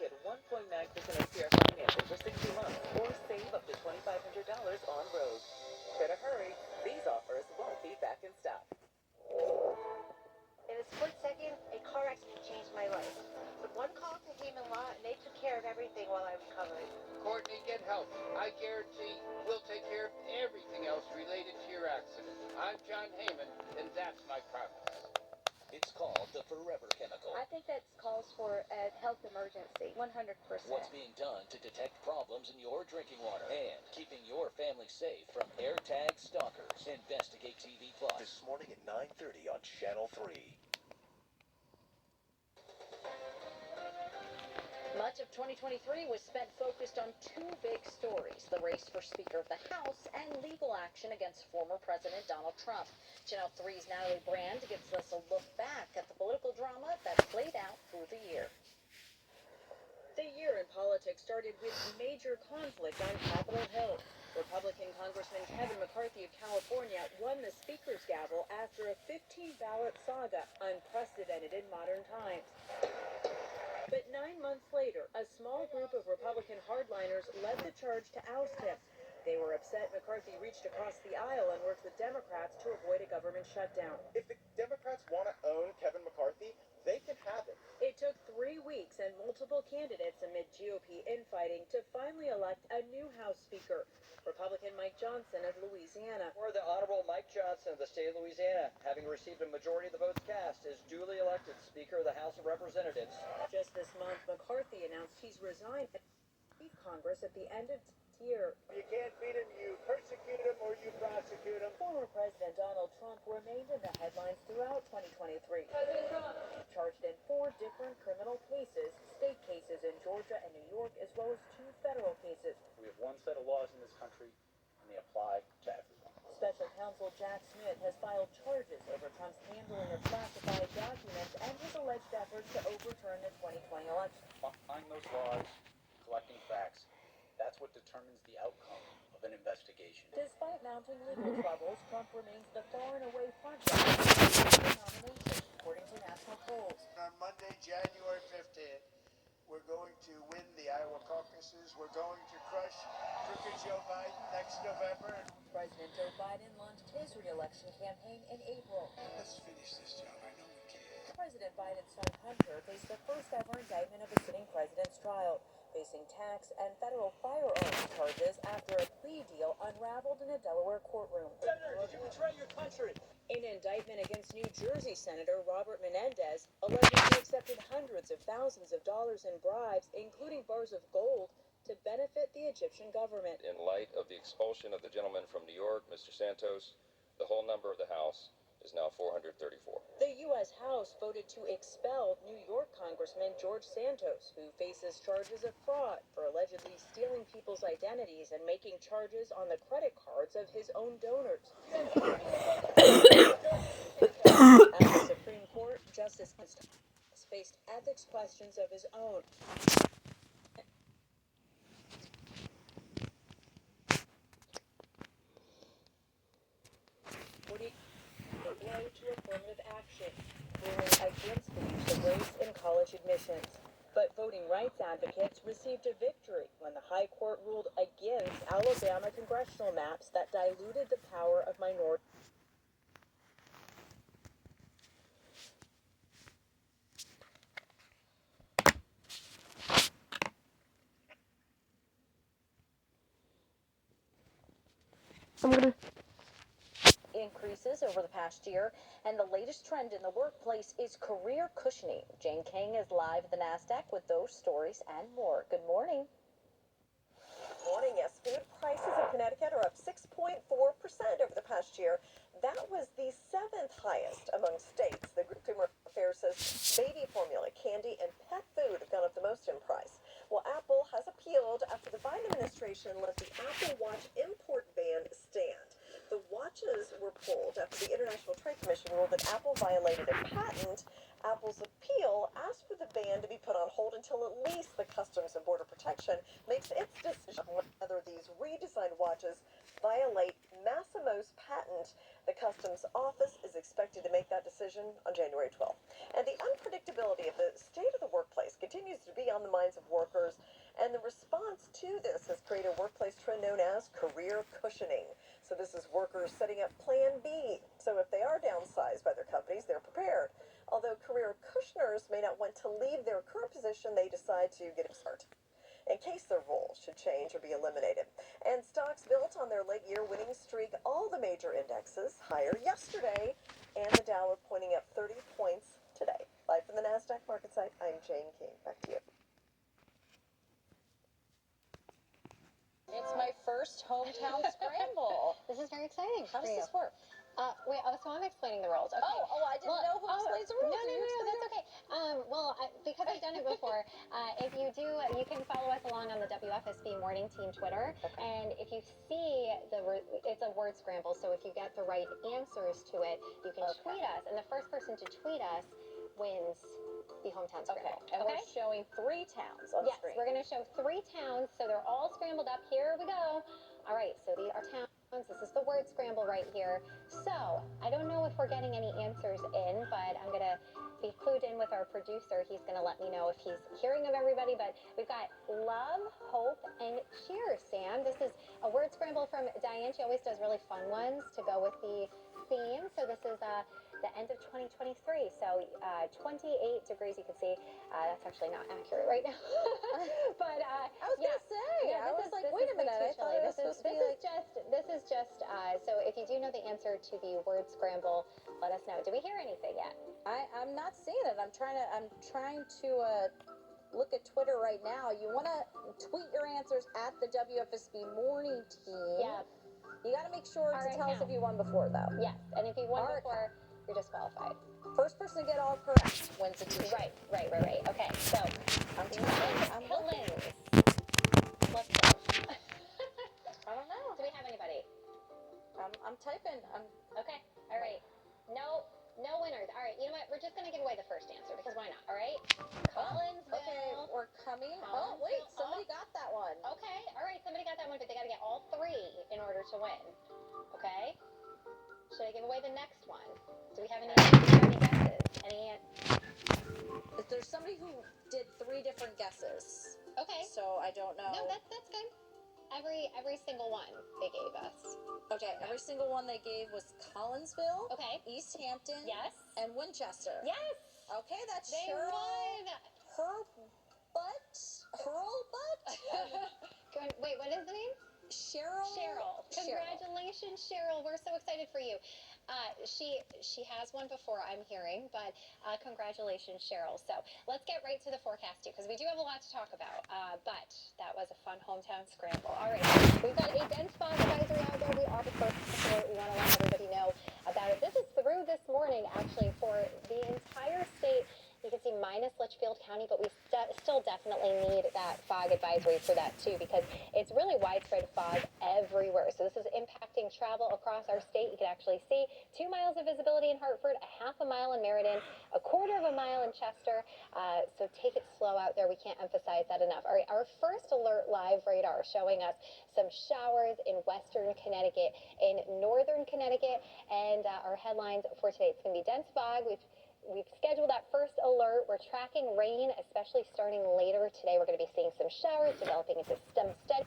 Get 1.9% APR financing for 60 months or save up to $2,500 on road. Better hurry. These offers won't be back in stock. In a split second, a car accident changed my life. With one call to Heyman Law, and they took care of everything while I recovered. Courtney, get help. I guarantee we'll take care of everything else related to your accident. I'm John Heyman, and that's my promise. It's called the Forever Chemical. I think that calls for a health emergency, 100%. What's being done to detect problems in your drinking water and keeping your family safe from AirTag stalkers. Investigate TV Plus. This morning at 9:30 on Channel 3. Much of 2023 was spent focused on two big stories, the race for Speaker of the House and legal action against former President Donald Trump. Channel 3's Natalie Brand gives us a look back at the political drama that played out through the year. The year in politics started with major conflict on Capitol Hill. Republican Congressman Kevin McCarthy of California won the Speaker's gavel after a 15-ballot saga, unprecedented in modern times. But 9 months later, a small group of Republican hardliners led the charge to oust him. They were upset McCarthy reached across the aisle and worked with Democrats to avoid a government shutdown. If the Democrats want to own Kevin McCarthy, they can have it. It took 3 weeks and multiple candidates amid GOP infighting to finally elect a new House Speaker, Republican Mike Johnson of Louisiana. Or the Honorable Mike Johnson of the state of Louisiana, having received a majority of the votes cast, is duly elected Speaker of the House of Representatives. Just this month, McCarthy announced he's resigned and leave Congress at the end of this year. You can't beat him, you persecute him, or you prosecute him. Former President Donald Trump remained in the headlines throughout 2023. President Trump charged in 4 different criminal cases, state cases in Georgia and New York, as well as 2 federal cases. We have one set of laws in this country, and they apply to everyone. Special counsel Jack Smith has filed charges over Trump's handling of classified documents and his alleged efforts to overturn the 2020 election. Applying those laws, collecting facts, that's what determines the outcome of an investigation. Despite mounting legal troubles, Trump remains the far and away frontrunner for the nomination, according to national polls. On Monday, January 15th, we're going to win the Iowa caucuses. We're going to crush crooked Joe Biden next November. President Joe Biden launched his re-election campaign in April. Let's finish this job. I know we can. President Biden's son Hunter faced the first ever indictment of a sitting president's trial, facing tax and federal firearms charges after a plea deal unraveled in a Delaware courtroom. Senator, did you betray your country? An indictment against New Jersey Senator Robert Menendez, alleging he accepted hundreds of thousands of dollars in bribes, including bars of gold, to benefit the Egyptian government. In light of the expulsion of the gentleman from New York, Mr. Santos, the whole number of the House is now 434. The U.S. House voted to expel New York Congressman George Santos, who faces charges of fraud for allegedly stealing people's identities and making charges on the credit cards of his own donors. At the Supreme Court, Justice Santos faced ethics questions of his own. To affirmative action, ruling against the use of race in college admissions. But voting rights advocates received a victory when the High Court ruled against Alabama congressional maps that diluted the power of minorities. Increases over the past year, and the latest trend in the workplace is career cushioning. Jane King is live at the NASDAQ with those stories and more. Good morning. Good morning. Yes, food prices in Connecticut are up 6.4% over the past year. That was the 7th highest among states. The Consumer Affairs says baby formula, candy, and pet food have gone up the most in price. Well, Apple has appealed after the Biden administration let the Apple Watch import ban stand. The watches were pulled after the International Trade Commission ruled that Apple violated a patent. Apple's appeal asked for the ban to be put on hold until at least the Customs and Border Protection makes its decision whether these redesigned watches violate Massimo's patent The Customs Office is expected to make that decision on January 12th. And the unpredictability of the state of the workplace continues to be on the minds of workers, and the response to this has created a workplace trend known as career cushioning. So this is workers setting up Plan B. So if they are downsized by their companies, they're prepared. Although career cushioners may not want to leave their current position, they decide to get a start in case their role should change or be eliminated. And stocks built on their late year winning streak, all the major indexes higher yesterday, and the Dow are pointing up 30 points today. Live from the NASDAQ market site, I'm Jane King. Back to you. It's my first hometown scramble. This is very exciting. How for does you. this work? So I'm explaining the rules. Okay. I didn't know who explains the rules. No, that's okay. Because I've done it before, if you do, you can follow us along on the WFSB Morning Team Twitter. Okay. And if you see it's a word scramble, so if you get the right answers to it, you can tweet us. And the first person to tweet us wins the hometown scramble. Okay. And we're showing 3 towns on screen. Yes, we're going to show 3 towns, so they're all scrambled up. Here we go. All right, so these are towns. This is the word scramble right here. So I don't know if we're getting any answers in, but I'm going to be clued in with our producer. He's going to let me know if he's hearing of everybody. But we've got love, hope, and cheer, Sam. This is a word scramble from Diane. She always does really fun ones to go with the theme. So this is the end of 2023. So 28 degrees, you can see. That's actually not accurate right now. But I was going to say, I was like, wait a minute. I thought it was supposed to be like... This is just, so if you do know the answer to the word scramble, let us know. Do we hear anything yet? I'm not seeing it. I'm trying to look at Twitter right now. You want to tweet your answers at the WFSB Morning Team. Yeah. You got to make sure to tell us if you won before, though. Yes, and if you won before, you're disqualified. First person to get all correct wins a t-shirt. Right. Okay, so I'm looking. Let's go. I don't know. Do we have anybody? I'm typing. Okay. All right. No winners. All right. You know what? We're just gonna give away the first answer because why not? All right. Collinsville. Okay, we're coming. Oh wait, somebody got that one. Okay. All right. Somebody got that one, but they got to get all 3 in order to win. Okay. Should I give away the next one? Do we have any guesses? There's somebody who did 3 different guesses. Okay. So I don't know. No, that's good. Every single one they gave us. Okay, every single one they gave was Collinsville. Okay. East Hampton. Yes. And Winchester. Yes. Okay, that's They Cheryl. won. Hurlbutt. Wait, what is the name? Cheryl. Congratulations, Cheryl. We're so excited for you. She has one before, I'm hearing, but congratulations, Cheryl. So let's get right to the forecast, too, because we do have a lot to talk about. But that was a fun hometown scramble. All right, we've got a dense fog advisory out there. We are the first to report. We want to let everybody know about it. This is through this morning, actually, for the entire state. You can see minus Litchfield County, but we still definitely need that fog advisory for that, too, because it's really widespread fog everywhere. So this is impacting travel across our state. You can actually see 2 miles of visibility in Hartford, a half a mile in Meriden, a quarter of a mile in Chester. So take it slow out there. We can't emphasize that enough. All right, our first alert live radar showing us some showers in western Connecticut, in northern Connecticut, and our headlines for today. It's going to be dense fog. We've scheduled that first alert. We're tracking rain, especially starting later today. We're going to be seeing some showers developing into some steady